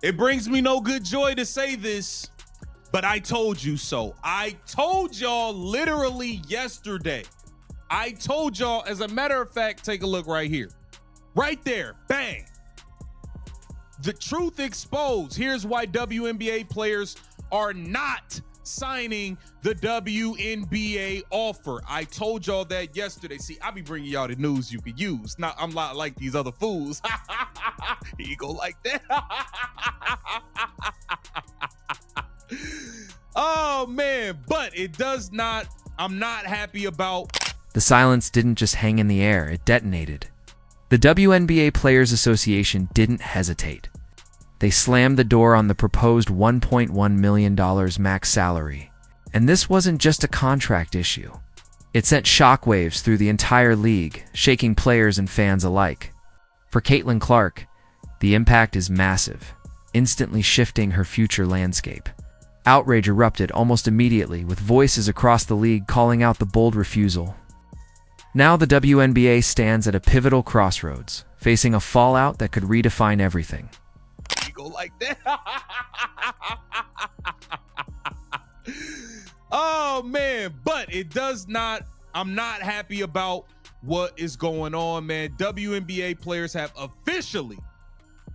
It brings me no good joy to say this, but I told you so. I told y'all literally yesterday. I told y'all, as a matter of fact, take a look right here. Right there, bang. The truth exposed. Here's why WNBA players are not signing the WNBA offer. I told y'all that yesterday. See, I be bringing y'all the news you could use. Now, I'm not like these other fools. Here you go like that. Oh, man. But it does not, I'm not happy about. The silence didn't just hang in the air, it detonated. The WNBA Players Association didn't hesitate. They slammed the door on the proposed $1.1 million max salary. And this wasn't just a contract issue. It sent shockwaves through the entire league, shaking players and fans alike. For Caitlin Clark, the impact is massive, instantly shifting her future landscape. Outrage erupted almost immediately, with voices across the league calling out the bold refusal. Now the WNBA stands at a pivotal crossroads, facing a fallout that could redefine everything. You go like that. Oh, man. But it does not, I'm not happy about what is going on, man. WNBA players have officially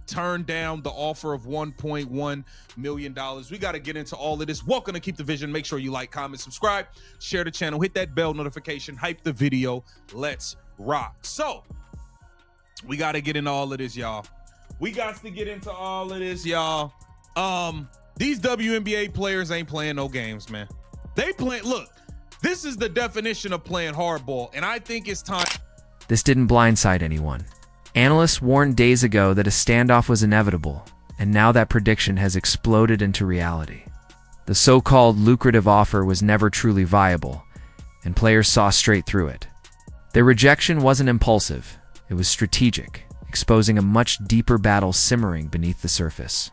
turned down the offer of $1.1 million. We got to get into all of this. Welcome to Keep the Vision. Make sure you like, comment, subscribe, share the channel, hit that bell notification, hype the video. Let's rock. So we got to get into all of this, y'all. These WNBA players ain't playing no games, man. They play. Look, this is the definition of playing hardball, and I think it's time. This didn't blindside anyone. Analysts warned days ago that a standoff was inevitable, and now that prediction has exploded into reality. The so-called lucrative offer was never truly viable, and players saw straight through it. Their rejection wasn't impulsive, it was strategic, exposing a much deeper battle simmering beneath the surface.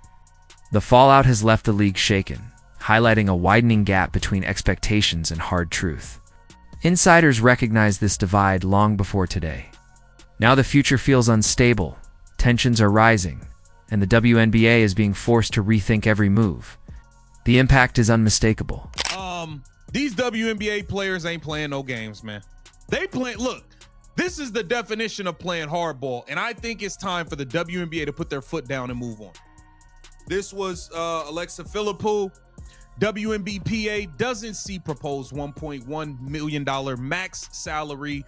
The fallout has left the league shaken, highlighting a widening gap between expectations and hard truth. Insiders recognized this divide long before today. Now the future feels unstable, tensions are rising, and the WNBA is being forced to rethink every move. The impact is unmistakable. These WNBA players ain't playing no games, man. They play. Look, this is the definition of playing hardball, and I think it's time for the WNBA to put their foot down and move on. This was Alexa Philippou. WNBPA doesn't see proposed $1.1 million max salary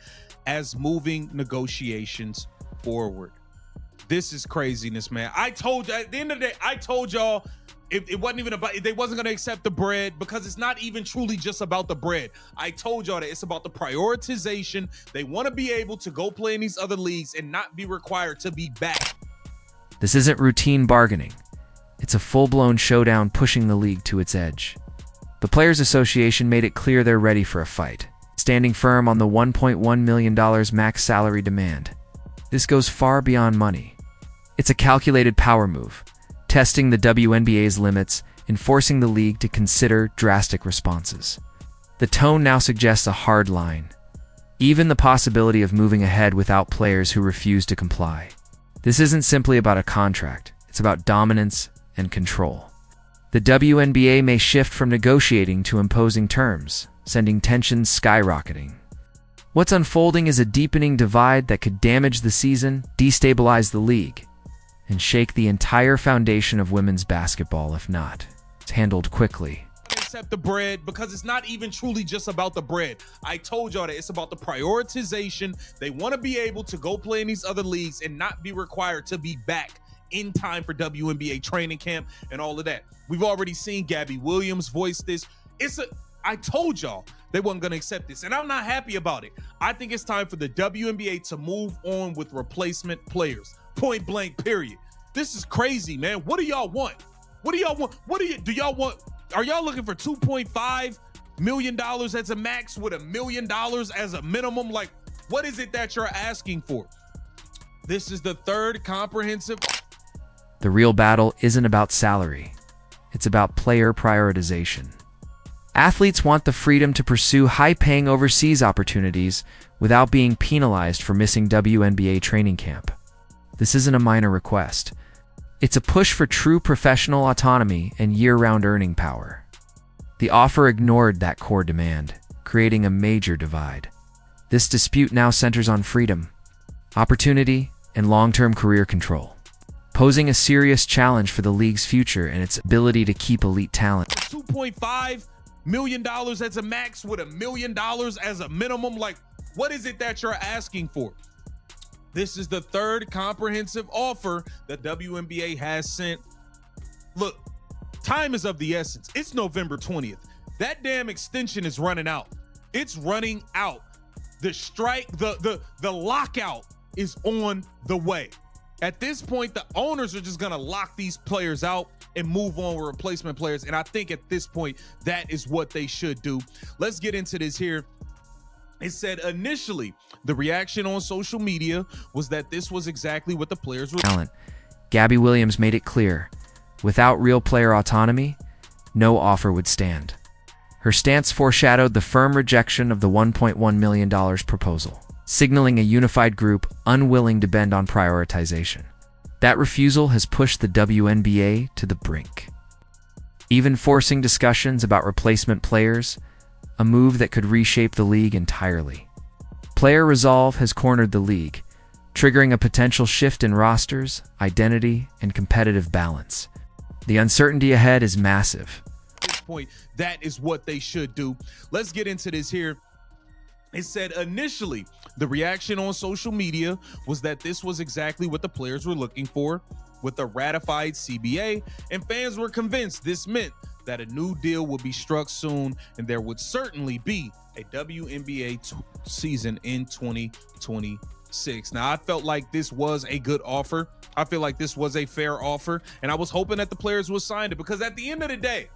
as moving negotiations forward. This is craziness, man. I told you at the end of the day, I told y'all it wasn't even about, they wasn't going to accept the bread because it's not even truly just about the bread. I told y'all that it's about the prioritization. They want to be able to go play in these other leagues and not be required to be back. This isn't routine bargaining. It's a full-blown showdown pushing the league to its edge. The Players Association made it clear they're ready for a fight, standing firm on the $1.1 million max salary demand. This goes far beyond money. It's a calculated power move, testing the WNBA's limits and forcing the league to consider drastic responses. The tone now suggests a hard line, even the possibility of moving ahead without players who refuse to comply. This isn't simply about a contract, it's about dominance and control. The WNBA may shift from negotiating to imposing terms, sending tensions skyrocketing. What's unfolding is a deepening divide that could damage the season, destabilize the league, and shake the entire foundation of women's basketball if not it's handled quickly. Accept the bread because it's not even truly just about the bread. I told y'all that it's about the prioritization. They want to be able to go play in these other leagues and not be required to be back in time for WNBA training camp and all of that. We've already seen Gabby Williams voice this. I told y'all they wasn't going to accept this, and I'm not happy about it. I think it's time for the WNBA to move on with replacement players. Point blank, period. This is crazy, man. What do y'all want? What do y'all want? Do y'all want? Are y'all looking for $2.5 million as a max with $1 million as a minimum? Like, what is it that you're asking for? This is the third comprehensive. The real battle isn't about salary. It's about player prioritization. Athletes want the freedom to pursue high-paying overseas opportunities without being penalized for missing WNBA training camp. This isn't a minor request. It's a push for true professional autonomy and year-round earning power. The offer ignored that core demand, creating a major divide. This dispute now centers on freedom, opportunity, and long-term career control, posing a serious challenge for the league's future and its ability to keep elite talent. $2.5 million as a max with $1 million as a minimum. Like, what is it that you're asking for? This is the third comprehensive offer that WNBA has sent. Look, time is of the essence. It's November 20th. That damn extension is running out. It's running out. The strike, the lockout is on the way. At this point, the owners are just going to lock these players out and move on with replacement players. And I think at this point, that is what they should do. Let's get into this here. It said initially, the reaction on social media was that this was exactly what the players were. Talent. Gabby Williams made it clear, without real player autonomy, no offer would stand. Her stance foreshadowed the firm rejection of the $1.1 million proposal, signaling a unified group unwilling to bend on prioritization. That refusal has pushed the WNBA to the brink, even forcing discussions about replacement players, a move that could reshape the league entirely. Player resolve has cornered the league, triggering a potential shift in rosters, identity, and competitive balance. The uncertainty ahead is massive. At this point, that is what they should do. Let's get into this here. It said initially, the reaction on social media was that this was exactly what the players were looking for with a ratified CBA, and fans were convinced this meant that a new deal would be struck soon and there would certainly be a WNBA season in 2026. Now, I felt like this was a good offer. I feel like this was a fair offer, and I was hoping that the players would sign it because at the end of the day,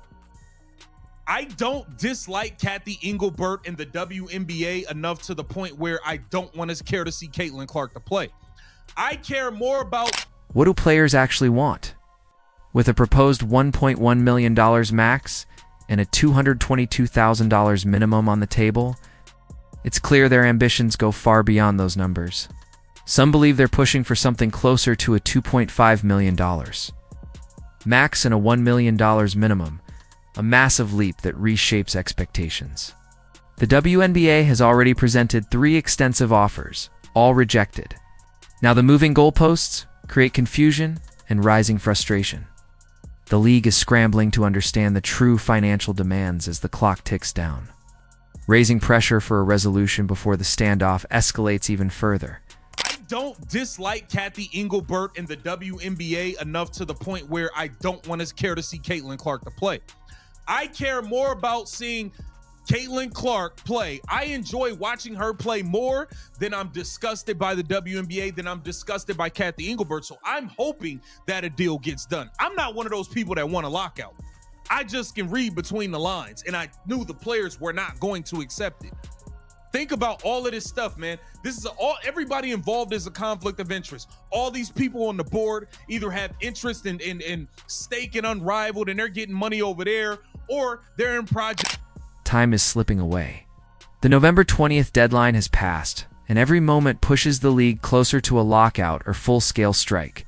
I don't dislike Kathy Engelbert in the WNBA enough to the point where I don't want to care to see Caitlin Clark to play. I care more about what do players actually want? With a proposed $1.1 million max and a $222,000 minimum on the table, it's clear their ambitions go far beyond those numbers. Some believe they're pushing for something closer to a $2.5 million max and a $1 million minimum, a massive leap that reshapes expectations. The WNBA has already presented 3 extensive offers, all rejected. Now the moving goalposts create confusion and rising frustration. The league is scrambling to understand the true financial demands as the clock ticks down, raising pressure for a resolution before the standoff escalates even further. I don't dislike Kathy Engelbert in the WNBA enough to the point where I don't want to care to see Caitlin Clark to play. I care more about seeing Caitlin Clark play. I enjoy watching her play more than I'm disgusted by the WNBA, than I'm disgusted by Kathy Engelbert. So I'm hoping that a deal gets done. I'm not one of those people that want a lockout. I just can read between the lines, and I knew the players were not going to accept it. Think about all of this stuff, man. This is everybody involved is a conflict of interest. All these people on the board either have interest in stake and unrivaled, and they're getting money over there, or they're in project. Time is slipping away. The November 20th deadline has passed, and every moment pushes the league closer to a lockout or full-scale strike.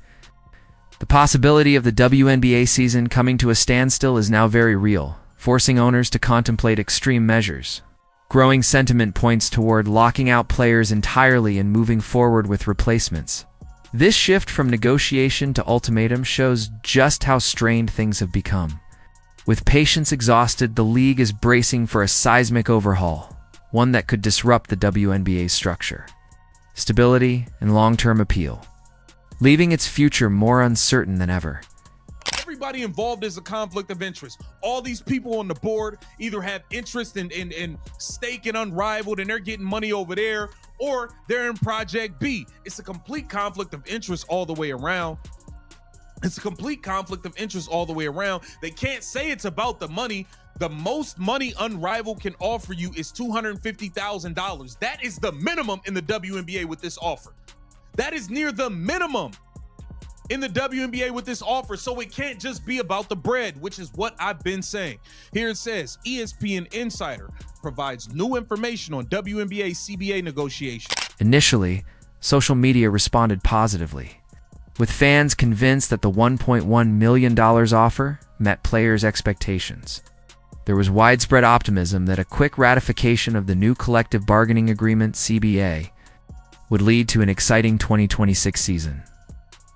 The possibility of the WNBA season coming to a standstill is now very real, forcing owners to contemplate extreme measures. Growing sentiment points toward locking out players entirely and moving forward with replacements. This shift from negotiation to ultimatum shows just how strained things have become. With patience exhausted, the league is bracing for a seismic overhaul, one that could disrupt the WNBA's structure, stability, and long-term appeal, leaving its future more uncertain than ever. Everybody involved is a conflict of interest. All these people on the board either have interest in stake and unrivaled, and they're getting money over there, or they're in Project B. It's a complete conflict of interest all the way around. It's a complete conflict of interest all the way around. They can't say it's about the money. The most money Unrivaled can offer you is $250,000. That is the minimum in the WNBA with this offer. That is near the minimum in the WNBA with this offer. So it can't just be about the bread, which is what I've been saying. Here it says, ESPN Insider provides new information on WNBA CBA negotiations. Initially, social media responded positively. with fans convinced that the $1.1 million offer met players' expectations. There was widespread optimism that a quick ratification of the new collective bargaining agreement (CBA) would lead to an exciting 2026 season.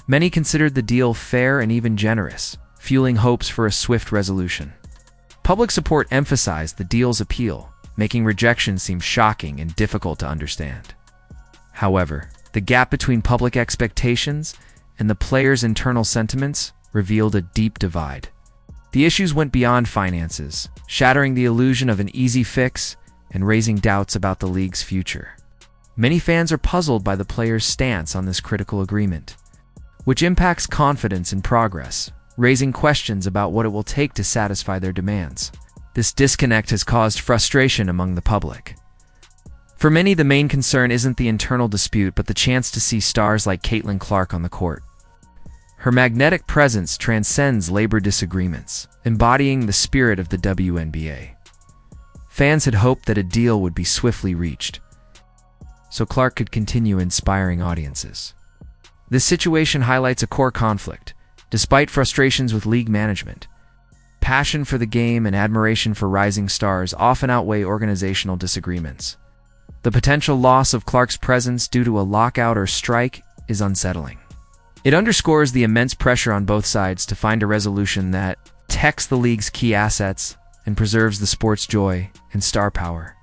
Many considered the deal fair and even generous, fueling hopes for a swift resolution. Public support emphasized the deal's appeal, making rejection seem shocking and difficult to understand. However, the gap between public expectations and the players' internal sentiments revealed a deep divide. The issues went beyond finances, shattering the illusion of an easy fix and raising doubts about the league's future. Many fans are puzzled by the players' stance on this critical agreement, which impacts confidence and progress, raising questions about what it will take to satisfy their demands. This disconnect has caused frustration among the public. For many, the main concern isn't the internal dispute, but the chance to see stars like Caitlin Clark on the court. Her magnetic presence transcends labor disagreements, embodying the spirit of the WNBA. Fans had hoped that a deal would be swiftly reached, so Clark could continue inspiring audiences. This situation highlights a core conflict. Despite frustrations with league management, passion for the game and admiration for rising stars often outweigh organizational disagreements. The potential loss of Clark's presence due to a lockout or strike is unsettling. It underscores the immense pressure on both sides to find a resolution that protects the league's key assets and preserves the sport's joy and star power.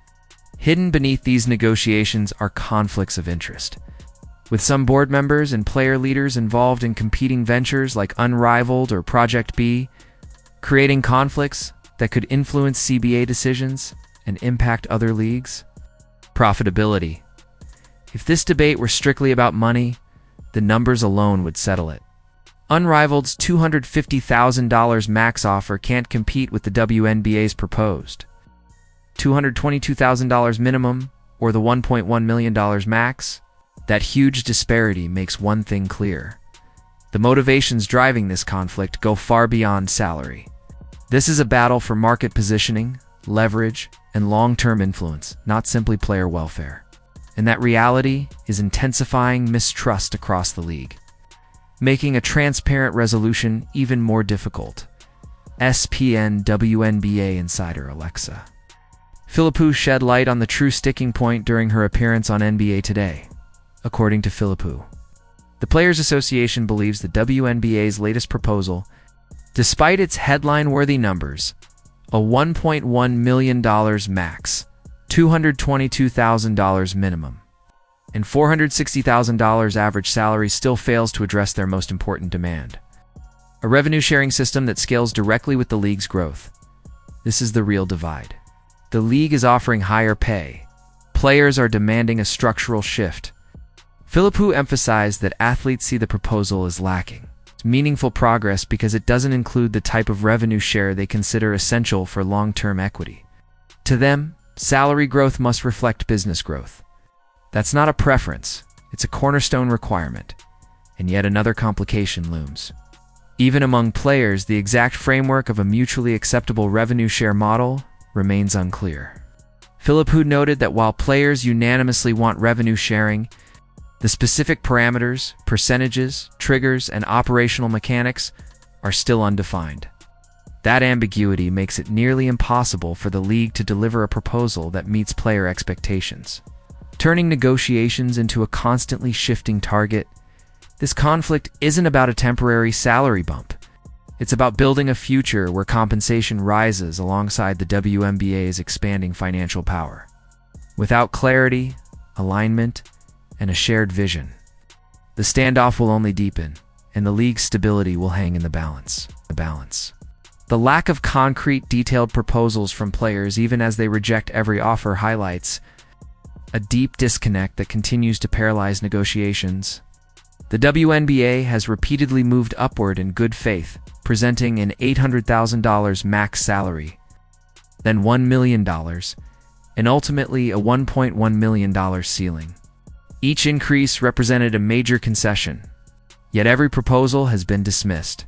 Hidden beneath these negotiations are conflicts of interest, with some board members and player leaders involved in competing ventures like Unrivaled or Project B, creating conflicts that could influence CBA decisions and impact other leagues. Profitability. If this debate were strictly about money, the numbers alone would settle it. Unrivaled's $250,000 max offer can't compete with the WNBA's proposed $222,000 minimum or the $1.1 million max. That huge disparity makes one thing clear. The motivations driving this conflict go far beyond salary. This is a battle for market positioning, leverage, and long-term influence, not simply player welfare. And that reality is intensifying mistrust across the league, making a transparent resolution even more difficult. ESPN WNBA insider Alexa Philippou shed light on the true sticking point during her appearance on NBA Today. According to Philippou, the Players Association believes the WNBA's latest proposal, despite its headline-worthy numbers, a $1.1 million max, $222,000 minimum, and $460,000 average salary still fails to address their most important demand: a revenue-sharing system that scales directly with the league's growth. This is the real divide. The league is offering higher pay. Players are demanding a structural shift. Philippou emphasized that athletes see the proposal as lacking meaningful progress because it doesn't include the type of revenue share they consider essential for long-term equity. To them, salary growth must reflect business growth. That's not a preference, it's a cornerstone requirement. And yet another complication looms. Even among players, the exact framework of a mutually acceptable revenue share model remains unclear. Philippou noted that while players unanimously want revenue sharing, the specific parameters, percentages, triggers, and operational mechanics are still undefined. That ambiguity makes it nearly impossible for the league to deliver a proposal that meets player expectations. Turning negotiations into a constantly shifting target, this conflict isn't about a temporary salary bump. It's about building a future where compensation rises alongside the WNBA's expanding financial power. Without clarity, alignment, and a shared vision, the standoff will only deepen, and the league's stability will hang in the balance. The lack of concrete, detailed proposals from players, even as they reject every offer, highlights a deep disconnect that continues to paralyze negotiations. The WNBA has repeatedly moved upward in good faith, presenting an $800,000 max salary, then $1 million, and ultimately a $1.1 million ceiling. Each increase represented a major concession, yet every proposal has been dismissed,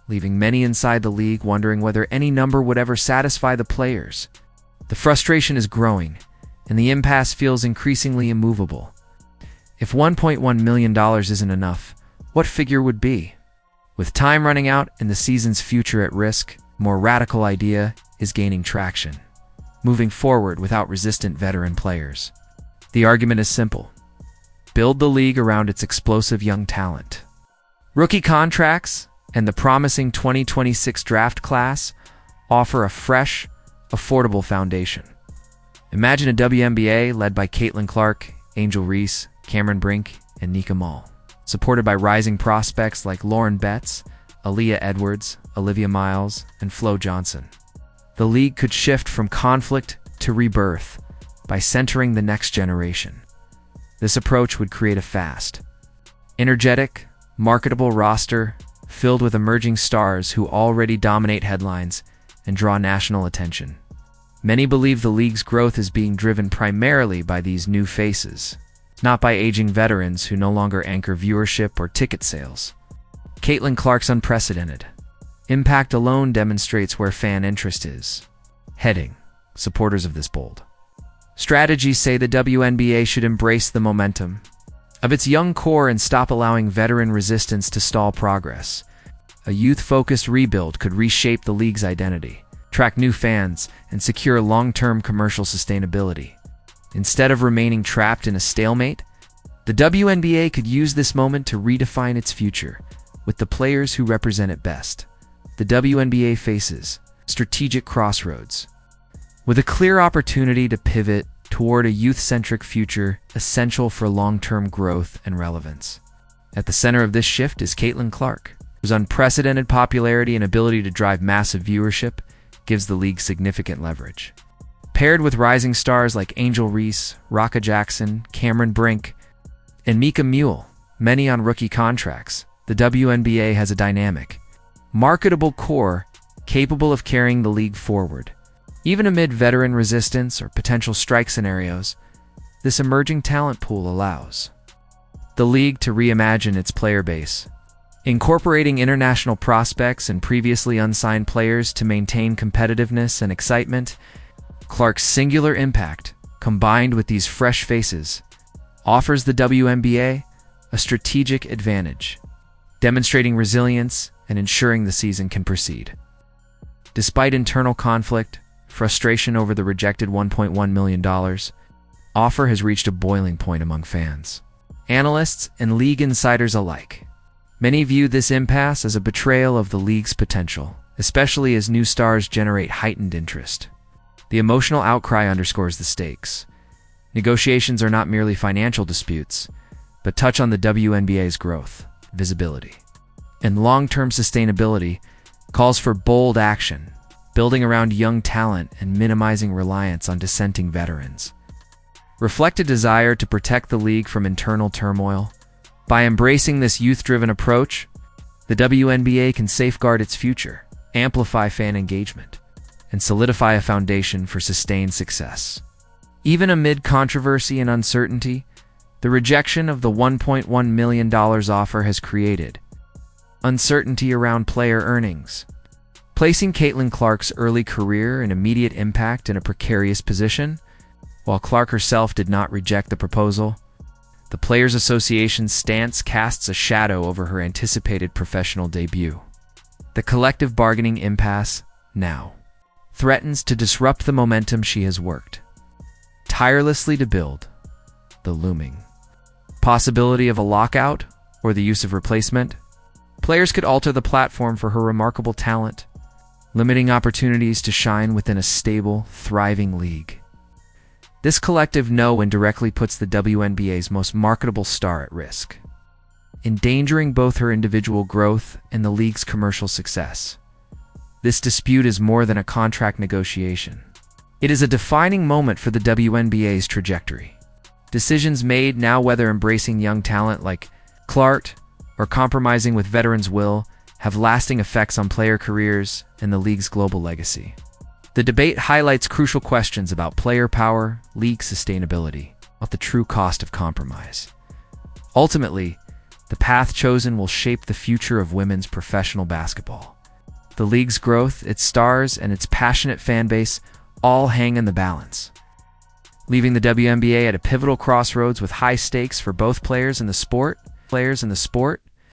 leaving many inside the league wondering whether any number would ever satisfy the players. The frustration is growing, and the impasse feels increasingly immovable. If $1.1 million isn't enough, what figure would be? With time running out and the season's future at risk, a more radical idea is gaining traction, moving forward without resistant veteran players. The argument is simple. Build the league around its explosive young talent. Rookie contracts and the promising 2026 draft class offer a fresh, affordable foundation. Imagine a WNBA led by Caitlin Clark, Angel Reese, Cameron Brink, and Nika Mall, supported by rising prospects like Lauren Betts, Aaliyah Edwards, Olivia Miles, and Flo Johnson. The league could shift from conflict to rebirth by centering the next generation. This approach would create a fast, energetic, marketable roster filled with emerging stars who already dominate headlines and draw national attention. Many believe the league's growth is being driven primarily by these new faces, not by aging veterans who no longer anchor viewership or ticket sales. Caitlin Clark's unprecedented impact alone demonstrates where fan interest is heading. Supporters of this bold strategies say the WNBA should embrace the momentum of its young core and stop allowing veteran resistance to stall progress. A youth-focused rebuild could reshape the league's identity, attract new fans, and secure long-term commercial sustainability. Instead of remaining trapped in a stalemate, the WNBA could use this moment to redefine its future with the players who represent it best. The WNBA faces strategic crossroads, with a clear opportunity to pivot toward a youth-centric future essential for long-term growth and relevance. At the center of this shift is Caitlin Clark, whose unprecedented popularity and ability to drive massive viewership gives the league significant leverage. Paired with rising stars like Angel Reese, Raka Jackson, Cameron Brink, and Mika Mule, many on rookie contracts, the WNBA has a dynamic, marketable core capable of carrying the league forward. Even amid veteran resistance or potential strike scenarios, this emerging talent pool allows the league to reimagine its player base, incorporating international prospects and previously unsigned players to maintain competitiveness and excitement. Clark's singular impact, combined with these fresh faces, offers the WNBA a strategic advantage, demonstrating resilience and ensuring the season can proceed. Despite internal conflict, frustration over the rejected $1.1 million offer has reached a boiling point among fans, analysts, and league insiders alike. Many view this impasse as a betrayal of the league's potential, especially as new stars generate heightened interest. The emotional outcry underscores the stakes. Negotiations are not merely financial disputes, but touch on the WNBA's growth, visibility, and long-term sustainability. Calls for bold action, building around young talent and minimizing reliance on dissenting veterans. Reflect a desire to protect the league from internal turmoil. By embracing this youth-driven approach, the WNBA can safeguard its future, amplify fan engagement, and solidify a foundation for sustained success. Even amid controversy and uncertainty, the rejection of the $1.1 million offer has created uncertainty around player earnings, placing Caitlin Clark's early career and immediate impact in a precarious position. While Clark herself did not reject the proposal, the Players Association's stance casts a shadow over her anticipated professional debut. The collective bargaining impasse now threatens to disrupt the momentum she has worked tirelessly to build. The looming possibility of a lockout or the use of replacement. Players could alter the platform for her remarkable talent, limiting opportunities to shine within a stable, thriving league. This collective no indirectly puts the WNBA's most marketable star at risk, endangering both her individual growth and the league's commercial success. This dispute is more than a contract negotiation. It is a defining moment for the WNBA's trajectory. Decisions made now, whether embracing young talent like Clark or compromising with veterans' will, have lasting effects on player careers and the league's global legacy. The debate highlights crucial questions about player power, league sustainability, and the true cost of compromise. Ultimately, the path chosen will shape the future of women's professional basketball. The league's growth, its stars, and its passionate fan base all hang in the balance, leaving the WNBA at a pivotal crossroads with high stakes for both players in the sport.